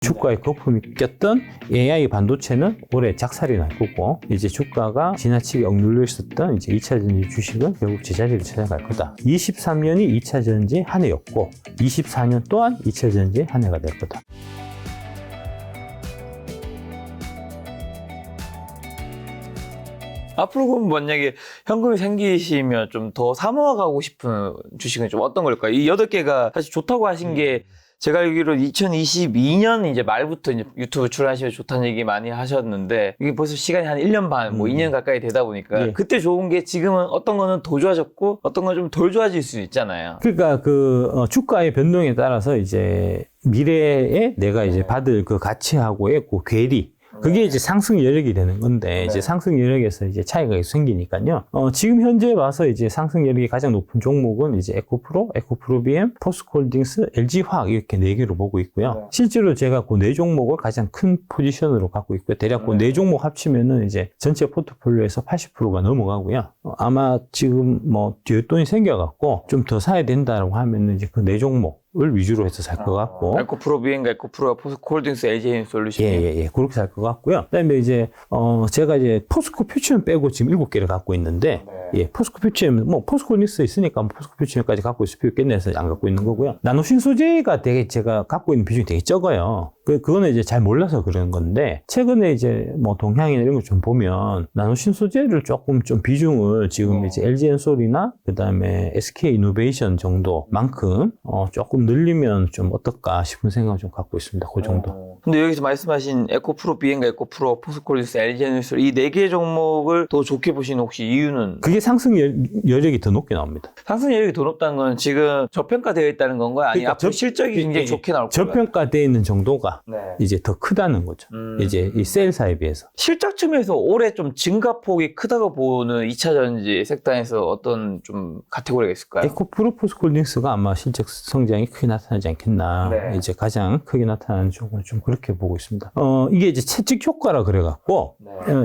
주가에 거품이 꼈던 AI 반도체는 올해 작살이 날 거고, 이제 주가가 지나치게 억눌려 있었던 이제 2차전지 주식은 결국 제자리를 찾아갈 거다. 23년이 2차전지 한 해였고, 24년 또한 2차전지 한 해가 될 거다. 앞으로 그럼 만약에 현금이 생기시면 좀 더 사모아가고 싶은 주식은 좀 어떤 걸까요? 이 8개가 사실 좋다고 하신 게 제가 알기로 2022년 이제 말부터 이제 유튜브 출연하시면 좋다는 얘기 많이 하셨는데 이게 벌써 시간이 한 1년 반, 뭐 2년 가까이 되다 보니까 예. 그때 좋은 게 지금은 어떤 거는 더 좋아졌고 어떤 건 좀 덜 좋아질 수 있잖아요. 그러니까 주가의 변동에 따라서 이제 미래에 내가 이제 받을 그 가치하고의 그 괴리, 그게 이제 상승 여력이 되는 건데, 이제 상승 여력에서 이제 차이가 계속 생기니까요. 지금 현재 봐서 이제 상승 여력이 가장 높은 종목은 이제 에코프로비엠, 포스코홀딩스, LG화학 이렇게 4개로 보고 있고요. 실제로 제가 그 4종목을 가장 큰 포지션으로 갖고 있고요. 대략 그 4종목 합치면은 이제 전체 포트폴리오에서 80%가 넘어가고요. 아마 지금 뭐 뒷돈이 생겨갖고 좀 더 사야 된다라고 하면은 이제 그 4종목 을 위주로 해서 살 것 같고. 에코프로비엔과 에코프로와 포스코홀딩스, LG에너지솔루션이. 예. 그렇게 살 것 같고요. 그 다음에 이제, 제가 이제 포스코 퓨처엠 빼고 지금 7개를 갖고 있는데, 예, 포스코 퓨처엠, 뭐, 포스코닉스 있으니까 뭐 포스코 퓨처엠까지 갖고 있을 필요 있겠네 해서 안 갖고 있는 거고요. 나노신 소재가 되게 제가 갖고 있는 비중이 되게 적어요. 그거는 이제 잘 몰라서 그런 건데, 최근에 이제 뭐 동향이나 이런 거 좀 보면, 나노신 소재를 조금 좀 비중을 지금 이제 LG엔솔이나, 그 다음에 SK 이노베이션 정도만큼, 조금 늘리면 좀 어떨까 싶은 생각을 좀 갖고 있습니다. 그 정도. 근데 여기서 말씀하신 에코프로비엔과 에코프로, 포스코홀딩스, LG에너지솔 이 4개 종목을 더 좋게 보시는 혹시 이유는? 그게 상승 여력이 더 높게 나옵니다. 상승 여력이 더 높다는 건 지금 저평가되어 있다는 건가요? 아니 그러니까 앞으로 실적이 굉장히 좋게 나올 건가요? 저평가되어 있는 정도가 네. 이제 더 크다는 거죠. 이제 이 셀사에 비해서. 실적쯤에서 올해 좀 증가폭이 크다고 보는 2차전지 섹터에서 어떤 좀 카테고리가 있을까요? 에코프로 포스코홀딩스가 아마 실적 성장이 크게 나타나지 않겠나. 네. 이제 가장 크게 나타나는 쪽은 좀 그렇게 보고 있습니다. 이게 이제 채찍 효과라 그래갖고,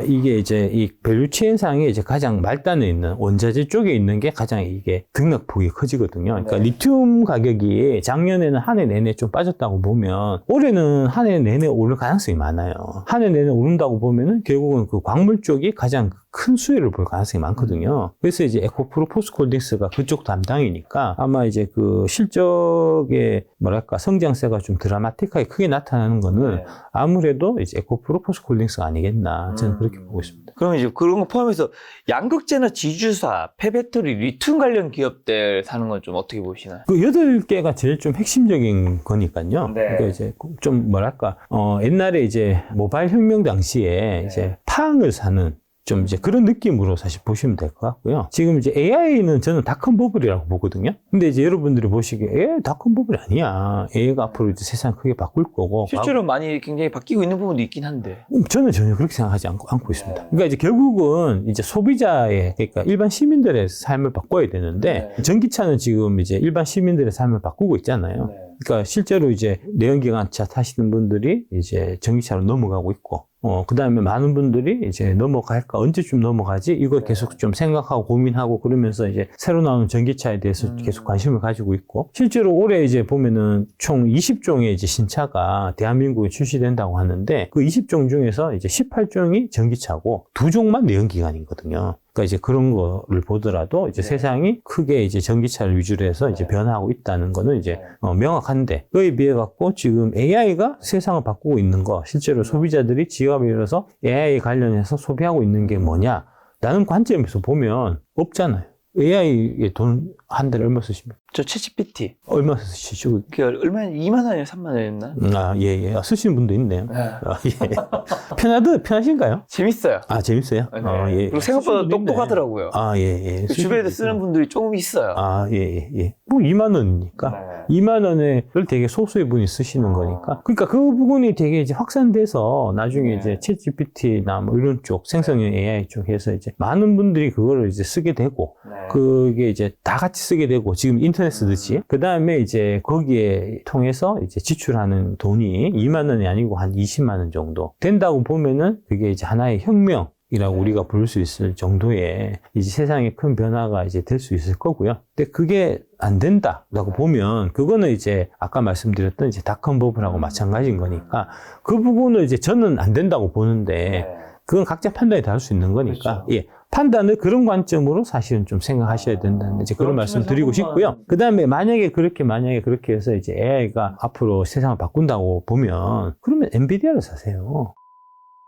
이게 이제 이 밸류체인 상에 이제 가장 말단에 있는 원자재 쪽에 있는 게 가장 이게 등락폭이 커지거든요. 그러니까 리튬 가격이 작년에는 한 해 내내 좀 빠졌다고 보면 올해는 한 해 내내 오를 가능성이 많아요. 한 해 내내 오른다고 보면은 결국은 그 광물 쪽이 가장 큰 수혜를 볼 가능성이 많거든요. 그래서 이제 에코프로 포스코홀딩스가 그쪽 담당이니까 아마 이제 그 실적의 뭐랄까 성장세가 좀 드라마틱하게 크게 나타나는 거는 아무래도 이제 에코프로 포스코홀딩스가 아니겠나 저는 그렇게 보고 있습니다. 그러면 이제 그런 거 포함해서 양극재나 지주사, 폐배터리, 리튬 관련 기업들 사는 건 좀 어떻게 보시나요? 그 8개가 제일 좀 핵심적인 거니까요. 네. 그러니까 이제 좀 뭐랄까, 옛날에 이제 모바일 혁명 당시에 이제 팡을 사는 좀 이제 그런 느낌으로 사실 보시면 될 것 같고요. 지금 이제 AI는 저는 닷컴 버블이라고 보거든요. 근데 이제 여러분들이 보시기에 AI 닷컴 버블이 아니야. AI가 앞으로 이제 세상 크게 바꿀 거고. 실제로 많이 굉장히 바뀌고 있는 부분도 있긴 한데. 저는 전혀 그렇게 생각하지 않고 있습니다. 그러니까 이제 결국은 이제 소비자의, 그러니까 일반 시민들의 삶을 바꿔야 되는데, 전기차는 지금 이제 일반 시민들의 삶을 바꾸고 있잖아요. 그러니까 실제로 이제 내연기관차 타시는 분들이 이제 전기차로 넘어가고 있고, 그 다음에 많은 분들이 이제 넘어갈까, 언제쯤 넘어가지? 이걸 계속 좀 생각하고 고민하고 그러면서 이제 새로 나오는 전기차에 대해서 계속 관심을 가지고 있고, 실제로 올해 이제 보면은 총 20종의 이제 신차가 대한민국에 출시된다고 하는데, 그 20종 중에서 이제 18종이 전기차고 2종만 내연기관이거든요. 그러니까 이제 그런 거를 보더라도 이제 세상이 크게 이제 전기차를 위주로 해서 이제 변화하고 있다는 거는 이제 명확한데, 그에 비해 갖고 지금 AI가 세상을 바꾸고 있는 거, 실제로 소비자들이 지갑을 열어서 AI 관련해서 소비하고 있는 게 뭐냐라는 관점에서 보면 없잖아요. AI에 돈 한 달에 얼마 쓰십니까? 저 챗GPT. 얼마 쓰시죠? 그게 얼마나 2만 원이나 3만 원이었나? 예. 쓰시는 분도 있네요. 네. 예. 편하신가요? 재밌어요. 재밌어요? 네. 예. 그리고 생각보다 똑똑하더라고요. 예. 주변에서 쓰는 분들이 조금 있어요. 예. 뭐 2만 원이니까. 2만 원을 되게 소수의 분이 쓰시는 거니까. 그러니까 그 부분이 되게 이제 확산돼서 나중에 이제 챗 GPT나 뭐 이런 쪽, 생성형 AI 쪽에서 이제 많은 분들이 그거를 이제 쓰게 되고, 그게 이제 다 같이 쓰게 되고, 지금 인터넷 쓰듯이. 그 다음에 이제 거기에 통해서 이제 지출하는 돈이 2만 원이 아니고 한 20만 원 정도 된다고 보면은 그게 이제 하나의 혁명이 이라고 우리가 부를 수 있을 정도의 이제 세상에 큰 변화가 이제 될 수 있을 거고요. 근데 그게 안 된다라고 보면 그거는 이제 아까 말씀드렸던 이제 닷컴 버블하고 마찬가지인 거니까 그 부분을 이제 저는 안 된다고 보는데 그건 각자 판단이 다를 수 있는 거니까 예. 판단을 그런 관점으로 사실은 좀 생각하셔야 된다는 이제 그런 말씀 드리고 싶고요. 그 다음에 만약에 그렇게 해서 이제 AI가 앞으로 세상을 바꾼다고 보면 그러면 엔비디아를 사세요.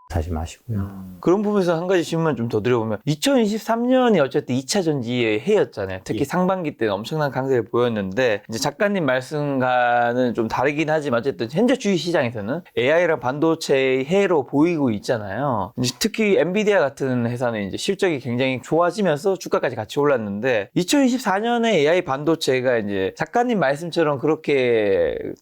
사지 마시고요. 그런 부분에서 한 가지 질문 좀 더 드려보면 2023년이 어쨌든 2차 전지의 해였잖아요. 특히 예. 상반기 때는 엄청난 강세를 보였는데 이제 작가님 말씀과는 좀 다르긴 하지만 어쨌든 현재 주식 시장에서는 AI랑 반도체의 해로 보이고 있잖아요. 이제 특히 엔비디아 같은 회사는 이제 실적이 굉장히 좋아지면서 주가까지 같이 올랐는데 2024년에 AI 반도체가 이제 작가님 말씀처럼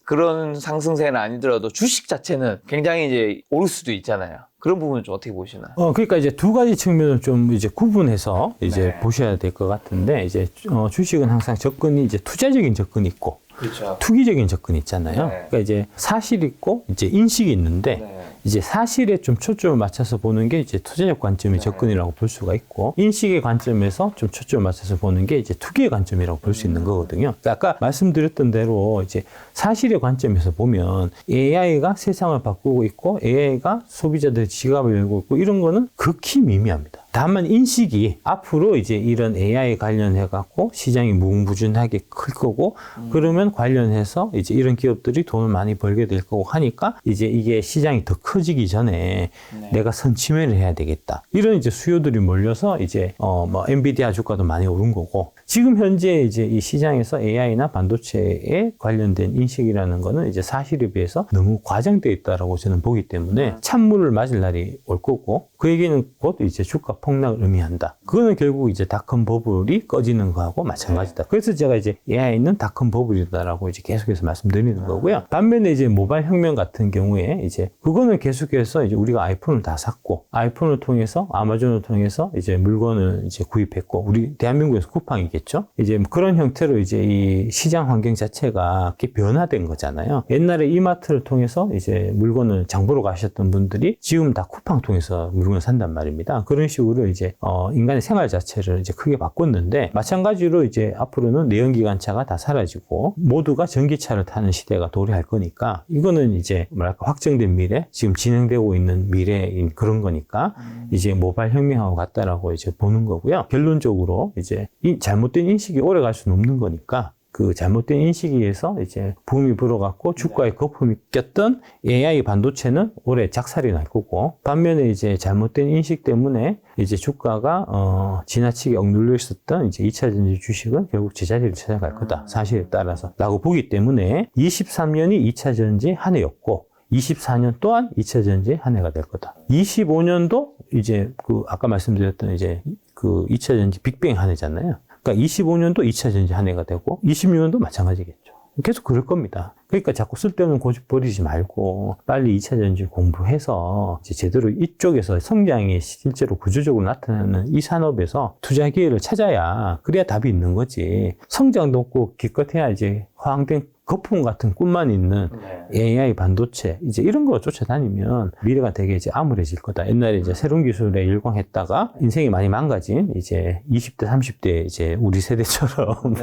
그런 상승세는 아니더라도 주식 자체는 굉장히 이제 오를 수도 있잖아요. 그런 부분은 좀 어떻게 보시나요? 그러니까 이제 두 가지 측면을 좀 이제 구분해서 이제 네. 보셔야 될 것 같은데, 이제, 주식은 항상 접근이 이제 투자적인 접근이 있고, 그렇죠. 투기적인 접근이 있잖아요. 네. 그러니까 이제 사실이 있고, 이제 인식이 있는데, 네. 이제 사실에 좀 초점을 맞춰서 보는 게 이제 투자적 관점의 네. 접근이라고 볼 수가 있고, 인식의 관점에서 좀 초점을 맞춰서 보는 게 이제 투기의 관점이라고 볼 수 있는 거거든요. 그러니까 아까 말씀드렸던 대로 이제 사실의 관점에서 보면 AI가 세상을 바꾸고 있고, AI가 소비자들의 지갑을 열고 있고, 이런 거는 극히 미미합니다. 다만 인식이 앞으로 이제 이런 AI 관련해 갖고 시장이 무궁무진하게 클 거고 그러면 관련해서 이제 이런 기업들이 돈을 많이 벌게 될 거고 하니까 이제 이게 시장이 더 커지기 전에 내가 선침해를 해야 되겠다. 이런 이제 수요들이 몰려서 이제 뭐 엔비디아 주가도 많이 오른 거고 지금 현재 이제 이 시장에서 AI나 반도체에 관련된 인식이라는 거는 이제 사실에 비해서 너무 과장되어 있다라고 저는 보기 때문에 찬물을 맞을 날이 올 거고 그 얘기는 곧 이제 주가 폭락을 의미한다. 그거는 결국 이제 닷컴 버블이 꺼지는 거하고 마찬가지다. 그래서 제가 이제 AI는 닷컴 버블이다라고 이제 계속해서 말씀드리는 거고요. 반면에 이제 모바일 혁명 같은 경우에 이제 그거는 계속해서 이제 우리가 아이폰을 다 샀고 아이폰을 통해서 아마존을 통해서 이제 물건을 이제 구입했고 우리 대한민국에서 쿠팡이겠죠. 이제 그런 형태로 이제 이 시장 환경 자체가 이렇게 변화된 거잖아요. 옛날에 이마트를 통해서 이제 물건을 장보러 가셨던 분들이 지금 다 쿠팡 통해서 물건을 산단 말입니다. 그런 식으로 이제 인간의 생활 자체를 이제 크게 바꿨는데 마찬가지로 이제 앞으로는 내연기관차가 다 사라지고 모두가 전기차를 타는 시대가 도래할 거니까 이거는 이제 뭐랄까 확정된 미래, 지금 진행되고 있는 미래인 그런 거니까 이제 모바일 혁명하고 같다라고 이제 보는 거고요. 결론적으로 이제 잘못된 인식이 오래 갈 수는 없는 거니까 그 잘못된 인식에 의해서 이제 붐이 불어갖고 주가에 거품이 꼈던 AI 반도체는 올해 작살이 날 거고 반면에 이제 잘못된 인식 때문에 이제 주가가 지나치게 억눌려 있었던 이제 2차 전지 주식은 결국 제자리를 찾아갈 거다. 사실에 따라서 라고 보기 때문에 23년이 2차 전지 한 해였고 24년 또한 2차 전지 한 해가 될 거다. 25년도 이제 그 아까 말씀드렸던 이제 그 2차 전지 빅뱅 한 해잖아요. 그러니까 25년도 2차 전지 한 해가 되고 26년도 마찬가지겠죠. 계속 그럴 겁니다. 그러니까 자꾸 쓸데없는 고집 버리지 말고 빨리 2차 전지 공부해서 이제 제대로 이쪽에서 성장이 실제로 구조적으로 나타나는 이 산업에서 투자 기회를 찾아야 그래야 답이 있는 거지. 성장도 없고 기껏해야 이제 허황된 거품 같은 꿈만 있는 AI 반도체 이제 이런 거 쫓아다니면 미래가 되게 이제 암울해질 거다. 옛날에 이제 새로운 기술에 열광했다가 인생이 많이 망가진 이제 20대 30대 이제 우리 세대처럼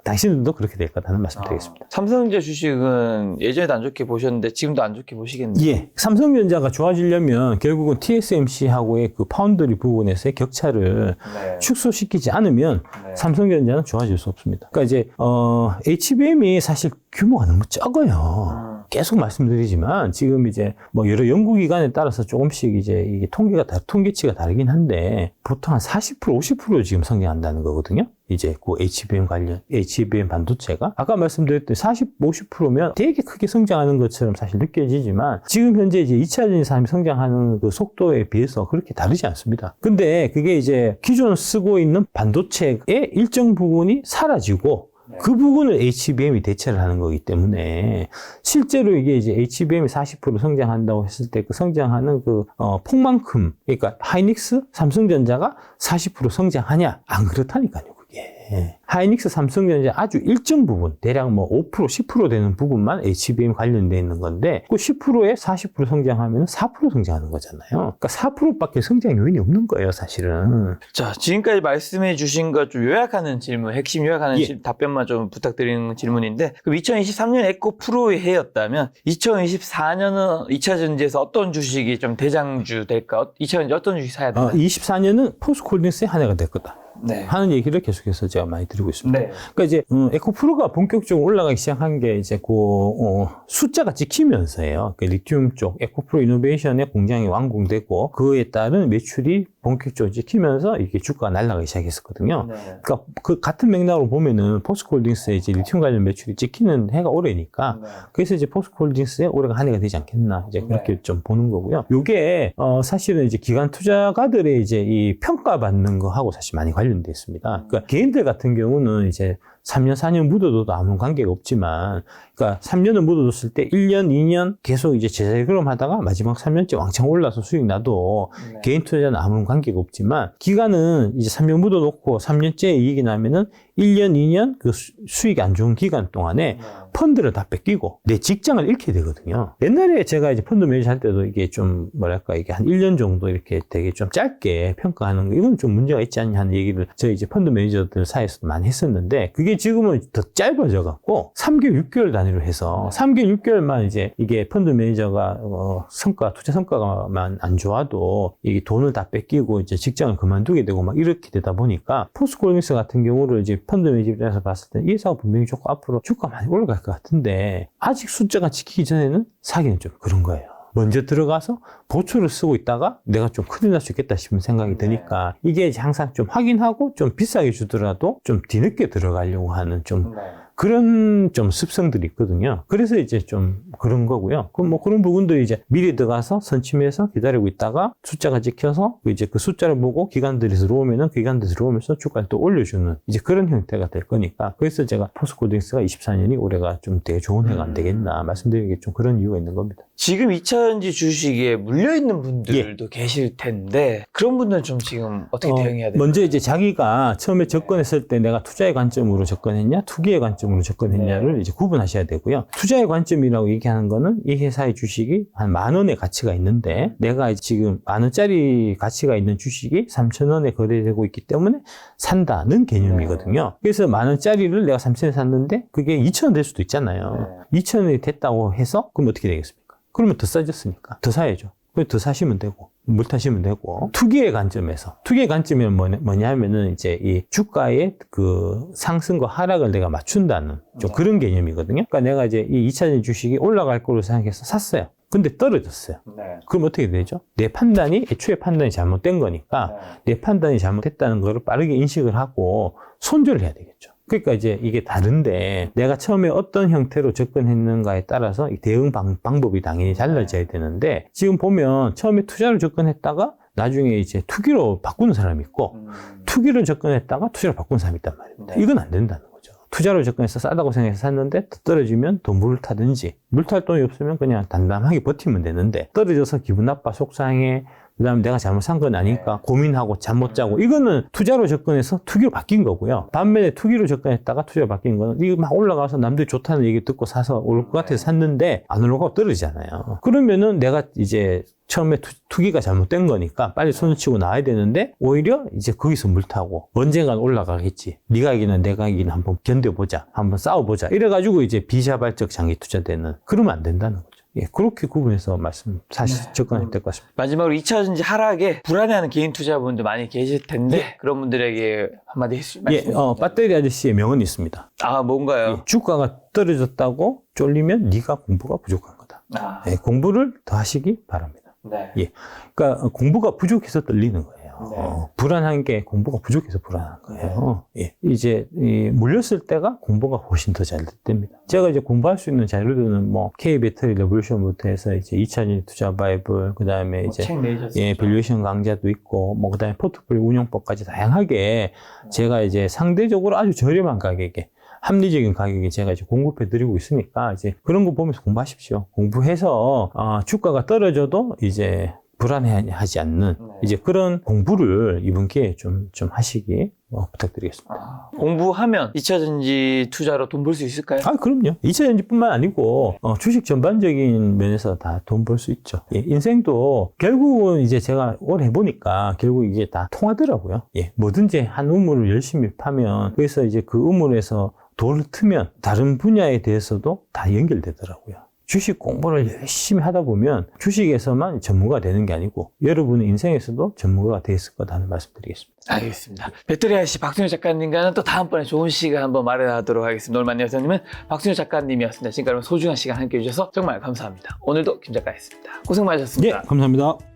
당신들도 그렇게 될 거다는 말씀드리겠습니다. 삼성전자 주식은 예전에도 안 좋게 보셨는데 지금도 안 좋게 보시겠네요. 예. 삼성전자가 좋아지려면 결국은 TSMC하고의 그 파운드리 부분에서의 격차를 축소시키지 않으면 삼성전자는 좋아질 수 없습니다. 그러니까 이제 HBM이 사실 규모가 너무 적어요. 계속 말씀드리지만 지금 이제 뭐 여러 연구기관에 따라서 조금씩 이제 이게 통계치가 다르긴 한데 보통 한 40% 50% 지금 성장한다는 거거든요. 이제 그 HBM 반도체가 아까 말씀드렸던 40, 50%면 되게 크게 성장하는 것처럼 사실 느껴지지만 지금 현재 이제 2차 전지 산업이 성장하는 그 속도에 비해서 그렇게 다르지 않습니다. 근데 그게 이제 기존 쓰고 있는 반도체의 일정 부분이 사라지고 그 부분을 HBM이 대체를 하는 거기 때문에 실제로 이게 이제 HBM이 40% 성장한다고 했을 때 그 성장하는 그 폭만큼 그러니까 하이닉스, 삼성전자가 40% 성장하냐? 안 그렇다니까요. 예. 하이닉스, 삼성전자 아주 일정 부분, 대략 뭐 5%, 10% 되는 부분만 HBM 관련돼 있는 건데, 그 10%에 40% 성장하면 4% 성장하는 거잖아요. 그러니까 4%밖에 성장 요인이 없는 거예요, 사실은. 자, 지금까지 말씀해 주신 거 좀 요약하는 질문, 핵심 요약하는 예. 답변만 좀 부탁드리는 질문인데, 그럼 2023년 에코 프로의 해였다면 2024년은 2차 전지에서 어떤 주식이 좀 대장주 될까? 2024년 어떤 주식 사야 되나? 24년은 포스코홀딩스의 한 해가 될 거다 네. 하는 얘기를 계속해서 제가 많이 드리고 있습니다. 네. 그러니까 이제 에코프로가 본격적으로 올라가기 시작한 게 이제 숫자가 찍히면서예요. 그 리튬 쪽 에코프로 이노베이션의 공장이 완공되고 그에 따른 매출이 본격적으로 찍히면서 이게 주가가 날아가기 시작했었거든요. 네. 그러니까 그 같은 맥락으로 보면은 포스코홀딩스의 이제 리튬 관련 매출이 찍히는 해가 올해니까 네. 그래서 이제 포스코홀딩스의 올해가 한 해가 되지 않겠나 이제 그렇게 네. 좀 보는 거고요. 요게 사실은 이제 기관 투자가들의 이제 이 평가받는 거하고 사실 많이 관련돼 있습니다. 그러니까 개인들 같은 경우는 이제 3년, 4년 묻어둬도 아무 관계가 없지만, 그러니까 3년을 묻어뒀을 때 1년, 2년 계속 이제 제자리 걸음 하다가 마지막 3년째 왕창 올라서 수익 나도 네. 개인 투자자는 아무 관계가 없지만, 기간은 이제 3년 묻어놓고 3년째 이익이 나면은 1년, 2년 그 수익이 안 좋은 기간 동안에 펀드를 다 뺏기고 내 직장을 잃게 되거든요. 옛날에 제가 이제 펀드 매니저 할 때도 이게 좀 뭐랄까 이게 한 1년 정도 이렇게 되게 좀 짧게 평가하는 거 이건 좀 문제가 있지 않냐 하는 얘기를 저희 이제 펀드 매니저들 사이에서도 많이 했었는데 그게 지금은 더 짧아져 갖고 3개월, 6개월 단위로 해서 3개월, 6개월만 이제 이게 펀드 매니저가 투자 성과가만 안 좋아도 이 돈을 다 뺏기고 이제 직장을 그만두게 되고 막 이렇게 되다 보니까 포스코홀딩스 같은 경우를 이제 펀드 매니저 입장에서 봤을 때 이 회사가 분명히 좋고 앞으로 주가 많이 올라갈 것 같은데 아직 숫자가 지키기 전에는 사기는 좀 그런 거예요. 먼저 들어가서 보초를 쓰고 있다가 내가 좀 큰일 날 수 있겠다 싶은 생각이 드니까 이게 이제 항상 좀 확인하고 좀 비싸게 주더라도 좀 뒤늦게 들어가려고 하는 좀 그런 좀 습성들이 있거든요. 그래서 이제 좀 그런 거고요. 그럼 뭐 그런 부분들이 이제 미리 들어가서 선침해서 기다리고 있다가 숫자가 찍혀서 이제 그 숫자를 보고 기관들이 들어오면은 그 기관들이 들어오면서 주가를 또 올려주는 이제 그런 형태가 될 거니까 그래서 제가 포스코홀딩스가 24년이 올해가 좀 되게 좋은 해가 안 되겠나 말씀드리는 게 좀 그런 이유가 있는 겁니다. 지금 2차전지 주식에 물려있는 분들도 계실 텐데 그런 분들은 좀 지금 어떻게 대응해야 될까요? 먼저 이제 자기가 처음에 접근했을 때 내가 투자의 관점으로 접근했냐 투기의 관점으로 접근했냐를 이제 구분하셔야 되고요. 투자의 관점이라고 얘기하는 거는 이 회사의 주식이 한 10,000원의 가치가 있는데 내가 지금 10,000원짜리 가치가 있는 주식이 3,000원에 거래되고 있기 때문에 산다는 개념이거든요. 그래서 10,000원짜리를 내가 3,000원에 샀는데 그게 2,000원 될 수도 있잖아요. 2,000원이 됐다고 해서 그럼 어떻게 되겠습니까? 그러면 더 싸졌으니까 더 사야죠. 더 사시면 되고 물 타시면 되고 투기의 관점에서 투기의 관점이 뭐냐면은 이제 이 주가의 그 상승과 하락을 내가 맞춘다는 좀 그런 개념이거든요. 그러니까 내가 이제 이 2차전지 주식이 올라갈 거로 생각해서 샀어요. 근데 떨어졌어요. 그럼 어떻게 되죠? 내 판단이 애초에 판단이 잘못된 거니까 내 판단이 잘못됐다는 거를 빠르게 인식을 하고 손절을 해야 되겠죠. 그러니까 이제 이게 다른데 내가 처음에 어떤 형태로 접근했는가에 따라서 이 대응 방법이 당연히 달라져야 되는데 지금 보면 처음에 투자로 접근했다가 나중에 이제 투기로 바꾸는 사람이 있고 투기로 접근했다가 투자로 바꾸는 사람이 있단 말이에요. 이건 안 된다는 거죠. 투자로 접근해서 싸다고 생각해서 샀는데 떨어지면 더 물을 타든지 물 탈 돈이 없으면 그냥 담담하게 버티면 되는데 떨어져서 기분 나빠 속상해 그 다음에 내가 잘못 산 건 아니니까 고민하고 잠 못 자고 이거는 투자로 접근해서 투기로 바뀐 거고요. 반면에 투기로 접근했다가 투자로 바뀐 거는 이거 막 올라가서 남들이 좋다는 얘기 듣고 사서 오를 것 같아서 샀는데 안 올라가고 떨어지잖아요. 그러면은 내가 이제 처음에 투기가 잘못된 거니까 빨리 손을 치고 나와야 되는데 오히려 이제 거기서 물 타고 언젠간 올라가겠지. 네가 이기는 내가 이기는 한번 견뎌보자. 한번 싸워보자. 이래가지고 이제 비자발적 장기 투자되는 그러면 안 된다는 거죠. 예, 그렇게 구분해서 사실 접근해야 될 것 같습니다. 마지막으로 2차전지 하락에 불안해하는 개인 투자분들 많이 계실 텐데 그런 분들에게 한마디 말씀해 주세요. 배터리 아저씨의 명언이 있습니다. 아, 뭔가요? 예, 주가가 떨어졌다고 쫄리면 네가 공부가 부족한 거다. 예, 공부를 더 하시기 바랍니다. 네. 예, 그러니까 공부가 부족해서 떨리는 거예요. 불안한 게 공부가 부족해서 불안한 거예요. 예, 이제 물렸을 때가 공부가 훨씬 더 잘 됩니다. 제가 이제 공부할 수 있는 자료들은 뭐 K 배터리 레볼루션부터 해서 이제 2차전지 투자 바이블, 그 다음에 이제 밸류에이션 강좌도 있고, 뭐 그다음에 포트폴리오 운용법까지 다양하게 제가 이제 상대적으로 아주 저렴한 가격에 합리적인 가격에 제가 이제 공급해 드리고 있으니까 이제 그런 거 보면서 공부하십시오. 공부해서 주가가 떨어져도 이제 불안해하지 않는 이제 그런 공부를 이번 기회에 좀 하시기 부탁드리겠습니다. 공부하면 2차전지 투자로 돈 벌 수 있을까요? 아, 그럼요. 2차전지뿐만 아니고 주식 전반적인 면에서 다 돈 벌 수 있죠. 예, 인생도 결국은 이제 제가 오래 해보니까 결국 이게 다 통하더라고요. 예, 뭐든지 한 우물을 열심히 파면 그래서 이제 그 우물에서 돌을 트면 다른 분야에 대해서도 다 연결되더라고요. 주식 공부를 열심히 하다 보면 주식에서만 전문가가 되는 게 아니고 여러분의 인생에서도 전문가가 돼 있을 거다 하는 말씀 드리겠습니다. 알겠습니다. 배터리 아저씨 박순효 작가님과는 또 다음번에 좋은 시간 한번 마련하도록 하겠습니다. 오늘 만난 여사님은 박순효 작가님이었습니다. 지금까지 소중한 시간 함께 해주셔서 정말 감사합니다. 오늘도 김 작가였습니다. 고생 많으셨습니다. 예, 감사합니다.